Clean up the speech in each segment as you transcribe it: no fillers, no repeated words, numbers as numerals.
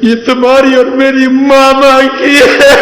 یہ تمہاری اور میری ماما کی ہے۔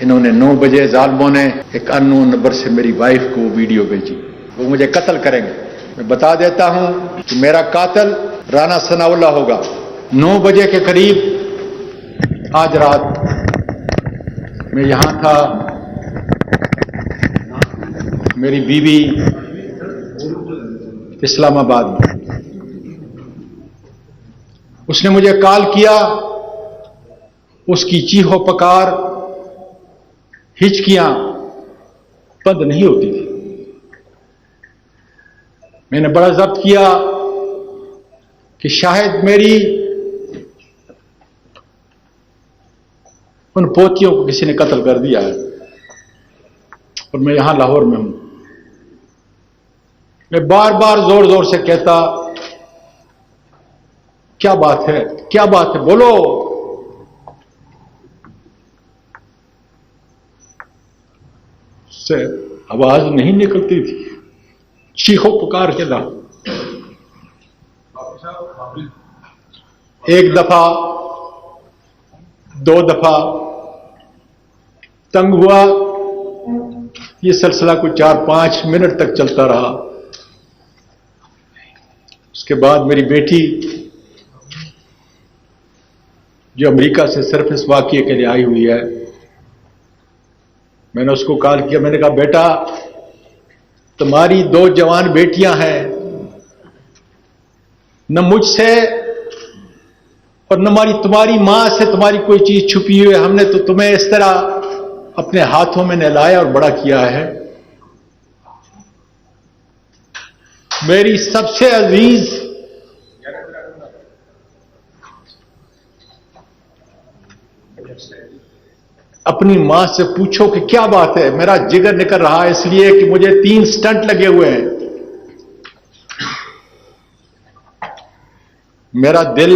انہوں نے 9 بجے ظالموں نے ایک اننون نمبر سے میری وائف کو وہ ویڈیو بھیجی، وہ مجھے قتل کریں گے۔ میں بتا دیتا ہوں کہ میرا قاتل رانا ثناء اللہ ہوگا۔ 9 بجے کے قریب آج رات میں یہاں تھا، میری بیوی اسلام آباد میں، اس نے مجھے کال کیا، اس کی چیخو پکار ہچکیاں بند نہیں ہوتی تھی۔ میں نے بڑا ضبط کیا کہ شاید میری ان پوتیوں کو کسی نے قتل کر دیا ہے، اور میں یہاں لاہور میں ہوں۔ میں بار بار زور زور سے کہتا، کیا بات ہے، کیا بات ہے، بولو۔ سے آواز نہیں نکلتی تھی، چیخو پکار کے لا۔ ایک دفعہ، 2 دفعہ تنگ ہوا، یہ سلسلہ کوئی 4-5 منٹ تک چلتا رہا۔ اس کے بعد میری بیٹی جو امریکہ سے صرف اس واقعے کے لیے آئی ہوئی ہے، میں نے اس کو کال کیا، میں نے کہا بیٹا تمہاری 2 جوان بیٹیاں ہیں، نہ مجھ سے اور نہ تمہاری ماں سے تمہاری کوئی چیز چھپی ہوئی ہے، ہم نے تو تمہیں اس طرح اپنے ہاتھوں میں نہلایا اور بڑا کیا ہے۔ میری سب سے عزیز اپنی ماں سے پوچھو کہ کیا بات ہے، میرا جگر نکل رہا ہے، اس لیے کہ مجھے 3 سٹنٹ لگے ہوئے ہیں، میرا دل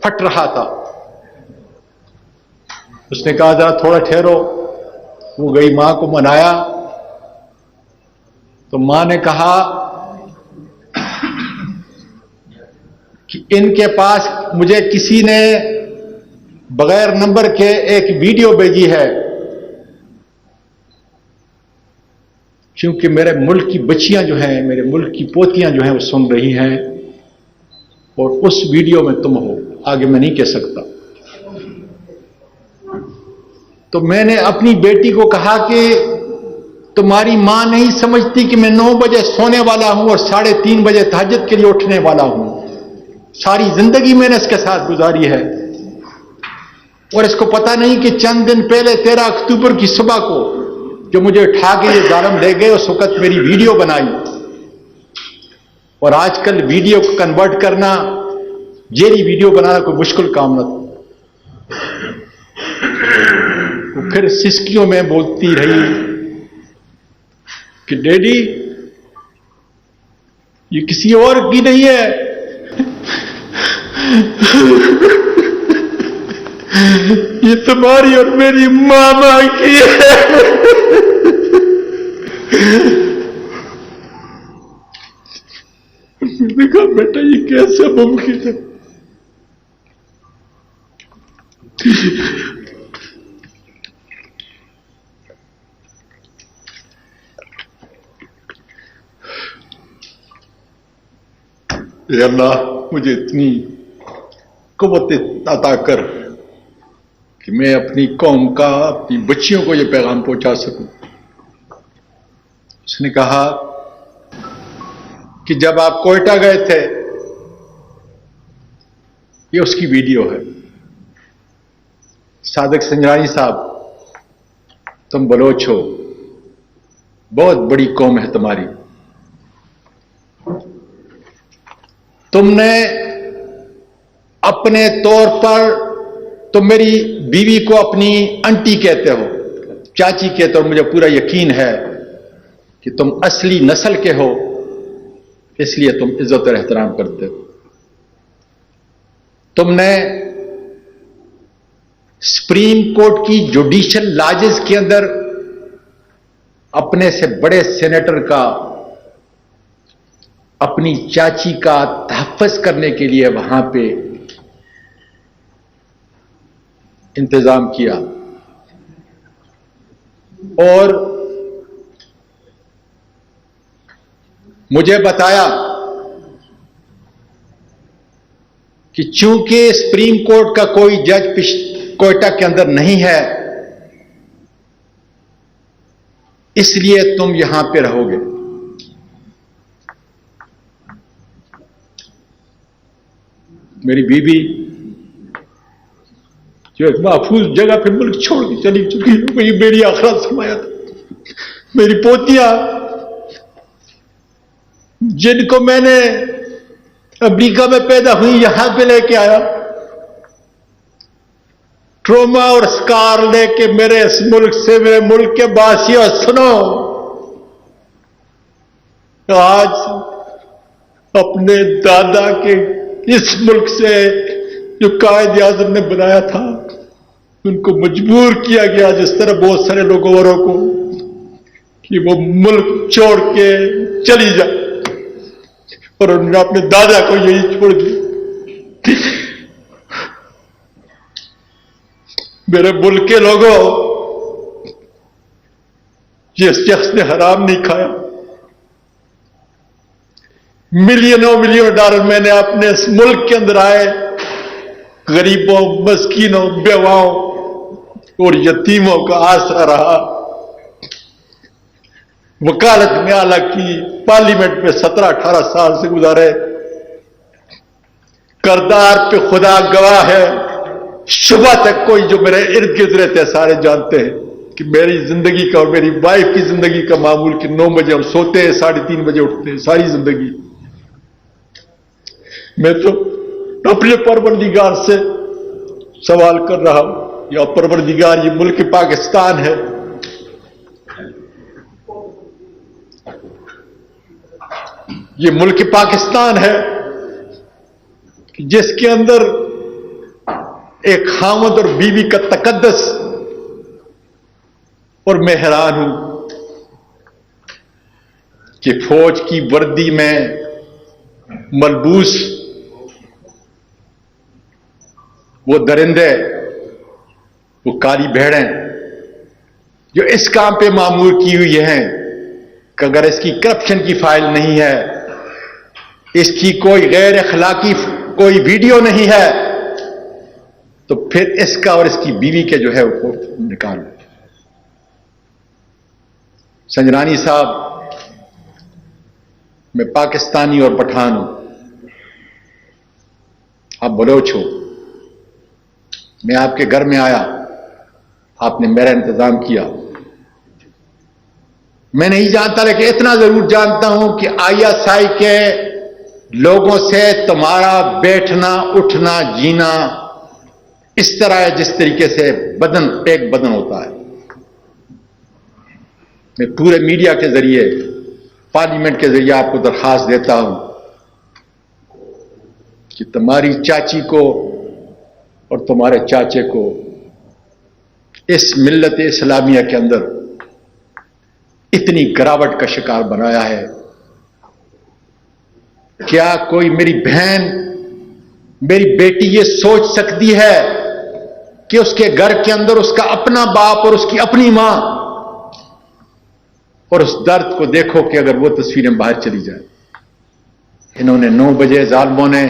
پھٹ رہا تھا۔ اس نے کہا ذرا تھوڑا ٹھہرو، وہ گئی ماں کو منایا، تو ماں نے کہا کہ ان کے پاس مجھے کسی نے بغیر نمبر کے ایک ویڈیو بھیجی ہے، کیونکہ میرے ملک کی بچیاں جو ہیں، میرے ملک کی پوتیاں جو ہیں وہ سن رہی ہیں، اور اس ویڈیو میں تم ہو، آگے میں نہیں کہہ سکتا۔ تو میں نے اپنی بیٹی کو کہا کہ تمہاری ماں نہیں سمجھتی کہ میں 9 بجے سونے والا ہوں اور 3:30 بجے تہجد کے لیے اٹھنے والا ہوں، ساری زندگی میں نے اس کے ساتھ گزاری ہے، اور اس کو پتہ نہیں کہ چند دن پہلے 13 اکتوبر کی صبح کو جو مجھے اٹھا کے یہ ظالم لے گئے، اس وقت میری ویڈیو بنائی، اور آج کل ویڈیو کو کنورٹ کرنا، جیلی ویڈیو بنانا کوئی مشکل کام نہ تھا۔ وہ پھر سسکیوں میں بولتی رہی کہ ڈیڈی یہ کسی اور کی نہیں ہے، یہ تمہاری اور میری ماما کی ہے۔ میں نے کہا بیٹا یہ کیسے ممکن ہے؟ اے اللہ مجھے اتنی قوت عطا کر کہ میں اپنی قوم کا، اپنی بچیوں کو یہ پیغام پہنچا سکوں۔ اس نے کہا کہ جب آپ کوئٹہ گئے تھے، یہ اس کی ویڈیو ہے، صادق سنجرانی صاحب تم بلوچ ہو، بہت بڑی قوم ہے تمہاری، تم نے اپنے طور پر تم میری بیوی کو اپنی انٹی کہتے ہو، چاچی کہتے ہو، مجھے پورا یقین ہے کہ تم اصلی نسل کے ہو، اس لیے تم عزت اور احترام کرتے ہو۔ تم نے سپریم کورٹ کی جوڈیشل لاجز کے اندر اپنے سے بڑے سینیٹر کا اپنی چاچی کا تحفظ کرنے کے لیے وہاں پہ انتظام کیا اور مجھے بتایا کہ چونکہ سپریم کورٹ کا کوئی جج کوئٹہ کے اندر نہیں ہے اس لیے تم یہاں پہ رہو گے. میری بیوی جو ایک محفوظ جگہ پہ ملک چھوڑ کے چلی چکی ہے وہی میری آخرت سمایا تھا. میری پوتیاں جن کو میں نے امریکہ میں پیدا ہوئی یہاں پہ لے کے آیا ٹروما اور سکار لے کے میرے اس ملک سے میرے ملک کے باسیوں سنو آج اپنے دادا کے اس ملک سے جو قائد اعظم نے بنایا تھا ان کو مجبور کیا گیا جس طرح بہت سارے لوگوں اوروں کو کہ وہ ملک چھوڑ کے چلی جائے اور انہوں نے اپنے دادا کو یہی چھوڑ دیا. میرے ملک کے لوگوں جس شخص نے حرام نہیں کھایا ملینوں ڈالر میں نے اپنے اس ملک کے اندر آئے غریبوں مسکینوں بیواؤں اور یتیموں کا آسرا رہا. وکالت میں اعلیٰ کی پارلیمنٹ میں 17-18 سال سے گزارے. کردار پہ خدا گواہ ہے صبح تک کوئی جو میرے ارد گرد رہتے ہیں سارے جانتے ہیں کہ میری زندگی کا اور میری وائف کی زندگی کا معمول کہ 9 بجے ہم سوتے ہیں 3:30 بجے اٹھتے ہیں ساری زندگی. میں تو اپنے پروردگار سے سوال کر رہا ہوں یا پروردگار یہ ملک پاکستان ہے یہ ملک پاکستان ہے جس کے اندر ایک خاوند اور بیوی کا تقدس اور میں حیران ہوں کہ فوج کی وردی میں ملبوس وہ درندے وہ کالی بھیڑیں جو اس کام پہ معمور کی ہوئی ہیں کہ اگر اس کی کرپشن کی فائل نہیں ہے اس کی کوئی غیر اخلاقی کوئی ویڈیو نہیں ہے تو پھر اس کا اور اس کی بیوی کے جو ہے وہ نکال. سنجرانی صاحب میں پاکستانی اور پٹھان ہوں آپ بلوچ ہو میں آپ کے گھر میں آیا آپ نے میرا انتظام کیا. میں نہیں جانتا لیکن اتنا ضرور جانتا ہوں کہ ISI کے لوگوں سے تمہارا بیٹھنا اٹھنا جینا اس طرح ہے جس طریقے سے بدن ایک بدن ہوتا ہے. میں پورے میڈیا کے ذریعے پارلیمنٹ کے ذریعے آپ کو درخواست دیتا ہوں کہ تمہاری چاچی کو اور تمہارے چاچے کو اس ملت اسلامیہ کے اندر اتنی گراوٹ کا شکار بنایا ہے. کیا کوئی میری بہن میری بیٹی یہ سوچ سکتی ہے کہ اس کے گھر کے اندر اس کا اپنا باپ اور اس کی اپنی ماں اور اس درد کو دیکھو کہ اگر وہ تصویریں باہر چلی جائیں. انہوں نے 9 بجے ظالموں نے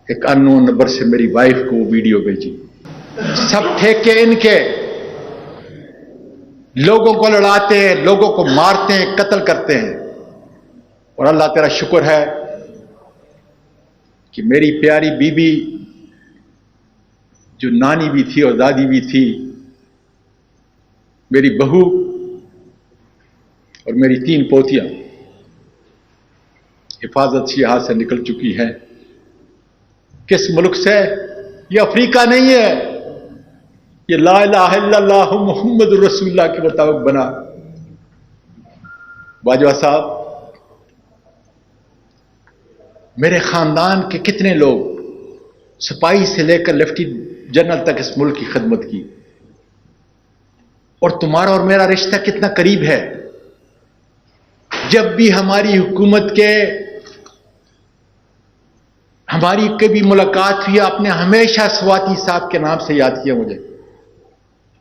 ایک اننون نمبر سے میری وائف کو وہ ویڈیو بھیجی. سب ٹھیکے ان کے لوگوں کو لڑاتے ہیں لوگوں کو مارتے ہیں قتل کرتے ہیں اور اللہ تیرا شکر ہے کہ میری پیاری بیوی جو نانی بھی تھی اور دادی بھی تھی میری بہو اور میری 3 پوتیاں حفاظت سے یہاں سے نکل چکی ہیں. کس ملک سے؟ یہ افریقہ نہیں ہے یہ لا الہ الا اللہ محمد رسول اللہ کے مطابق بنا. باجوہ صاحب میرے خاندان کے کتنے لوگ سپاہی سے لے کر لیفٹیننٹ جنرل تک اس ملک کی خدمت کی اور تمہارا اور میرا رشتہ کتنا قریب ہے. جب بھی ہماری حکومت کے ہماری کبھی ملاقات ہوئی آپ نے ہمیشہ سواتی صاحب کے نام سے یاد کیا مجھے.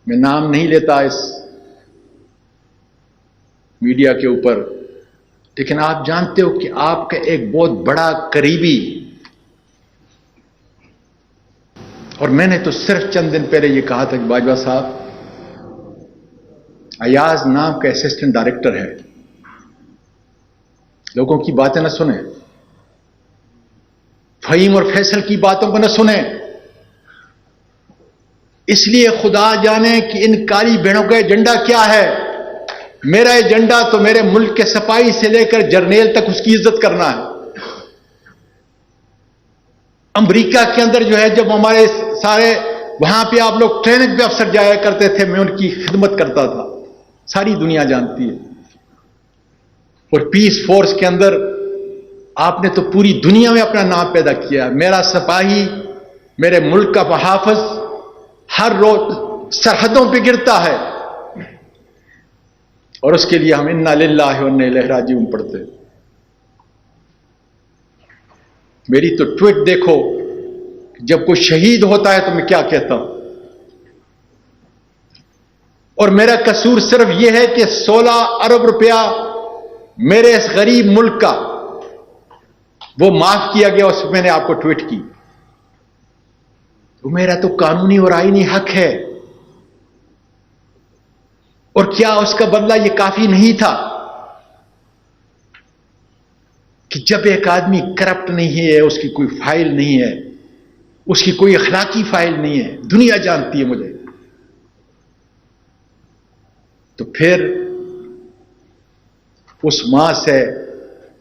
میں نام نہیں لیتا اس میڈیا کے اوپر، لیکن آپ جانتے ہو کہ آپ کا ایک بہت بڑا قریبی، اور میں نے تو صرف چند دن پہلے یہ کہا تھا کہ باجوہ صاحب ایاز نام کا اسسٹنٹ ڈائریکٹر ہے، لوگوں کی باتیں نہ سنیں، فہیم اور فیصل کی باتوں کو نہ سنیں. اس لیے خدا جانے کہ ان کالی بہنوں کا ایجنڈا کیا ہے. میرا ایجنڈا تو میرے ملک کے سپاہی سے لے کر جرنیل تک اس کی عزت کرنا ہے. امریکہ کے اندر جو ہے جب ہمارے سارے وہاں پہ آپ لوگ ٹریننگ پہ افسر جایا کرتے تھے، میں ان کی خدمت کرتا تھا، ساری دنیا جانتی ہے. اور پیس فورس کے اندر آپ نے تو پوری دنیا میں اپنا نام پیدا کیا. میرا سپاہی، میرے ملک کا محافظ ہر روز سرحدوں پہ گرتا ہے، اور اس کے لیے ہم انا للہ و انا الیہ راجعون پڑھتے ہیں. میری تو ٹویٹ دیکھو، جب کوئی شہید ہوتا ہے تو میں کیا کہتا ہوں. اور میرا قصور صرف یہ ہے کہ 16 ارب روپیہ میرے اس غریب ملک کا وہ معاف کیا گیا، اس میں نے آپ کو ٹویٹ کی. وہ میرا تو قانونی اور آئینی حق ہے. اور کیا اس کا بدلہ یہ کافی نہیں تھا کہ جب ایک آدمی کرپٹ نہیں ہے، اس کی کوئی فائل نہیں ہے، اس کی کوئی اخلاقی فائل نہیں ہے، دنیا جانتی ہے مجھے، تو پھر اس ماں سے،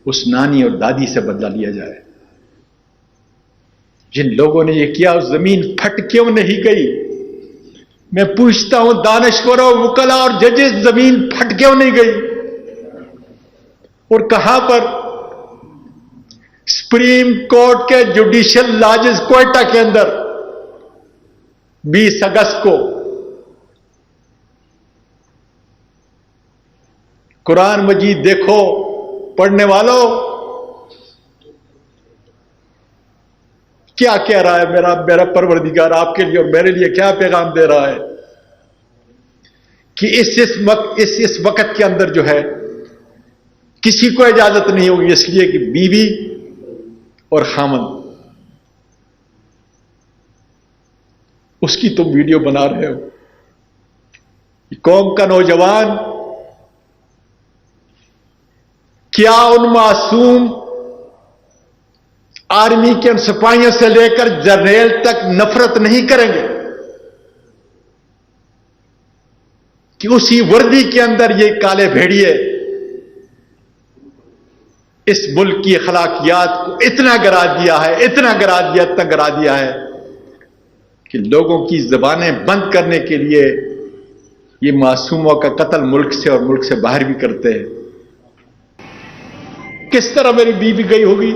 اس نانی اور دادی سے بدلہ لیا جائے. جن لوگوں نے یہ کیا اس زمین پھٹ کیوں نہیں گئی؟ میں پوچھتا ہوں دانشوروں، وکلا اور ججز، زمین پھٹ کیوں نہیں گئی؟ اور کہاں پر؟ سپریم کورٹ کے جوڈیشل لاجز کوئٹہ کے اندر 20 اگست کو قرآن مجید دیکھو پڑھنے والوں، کیا کہہ رہا ہے میرا پروردگار آپ کے لیے اور میرے لیے کیا پیغام دے رہا ہے کہ اس وقت کے اندر جو ہے کسی کو اجازت نہیں ہوگی، اس لیے کہ بیوی اور خامند. اس کی تم ویڈیو بنا رہے ہو. قوم کا نوجوان کیا ان معصوم آرمی کے ان سپاہیوں سے لے کر جرنیل تک نفرت نہیں کریں گے کہ اسی وردی کے اندر یہ کالے بھیڑیے اس ملک کی اخلاقیات کو اتنا گرا دیا ہے، اتنا گرا دیا ہے کہ لوگوں کی زبانیں بند کرنے کے لیے یہ معصوموں کا قتل ملک سے اور ملک سے باہر بھی کرتے ہیں. کس طرح میری بیوی گئی ہوگی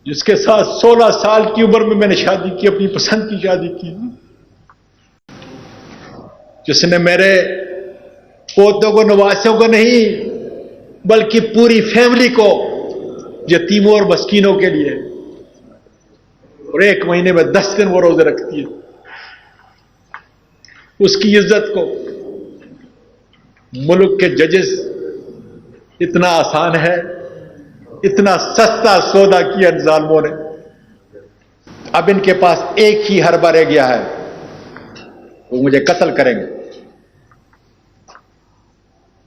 جس کے ساتھ 16 سال کی عمر میں نے شادی کی، اپنی پسند کی شادی کی، جس نے میرے پوتوں کو، نواسوں کو نہیں بلکہ پوری فیملی کو، یتیموں اور مسکینوں کے لیے، اور 1 مہینے میں 10 دن وہ روزے رکھتی ہے. اس کی عزت کو ملک کے ججز اتنا آسان ہے، اتنا سستا سودا کیا ان ظالموں نے. اب ان کے پاس ایک ہی حربہ رہ گیا ہے، وہ مجھے قتل کریں گے.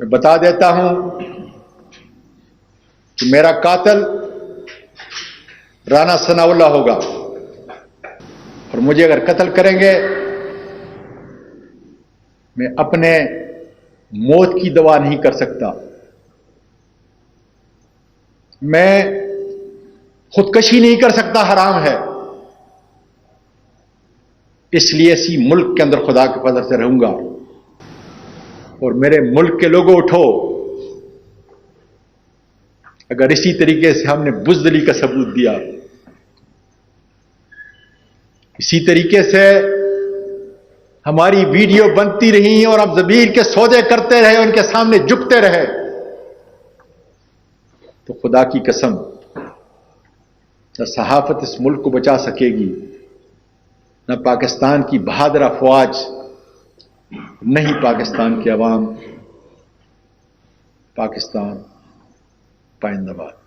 میں بتا دیتا ہوں کہ میرا قاتل رانا ثناء اللہ ہوگا، اور مجھے اگر قتل کریں گے میں اپنے موت کی دعا نہیں کر سکتا. میں خودکشی نہیں کر سکتا، حرام ہے. اس لیے اسی ملک کے اندر خدا کے فضل سے رہوں گا. اور میرے ملک کے لوگوں اٹھو، اگر اسی طریقے سے ہم نے بزدلی کا ثبوت دیا، اسی طریقے سے ہماری ویڈیو بنتی رہی اور اب ضمیر کے سودے کرتے رہے، ان کے سامنے جھکتے رہے، تو خدا کی قسم نہ صحافت اس ملک کو بچا سکے گی، نہ پاکستان کی بہادر افواج، نہیں پاکستان کے عوام۔ پاکستان پائندہ باد۔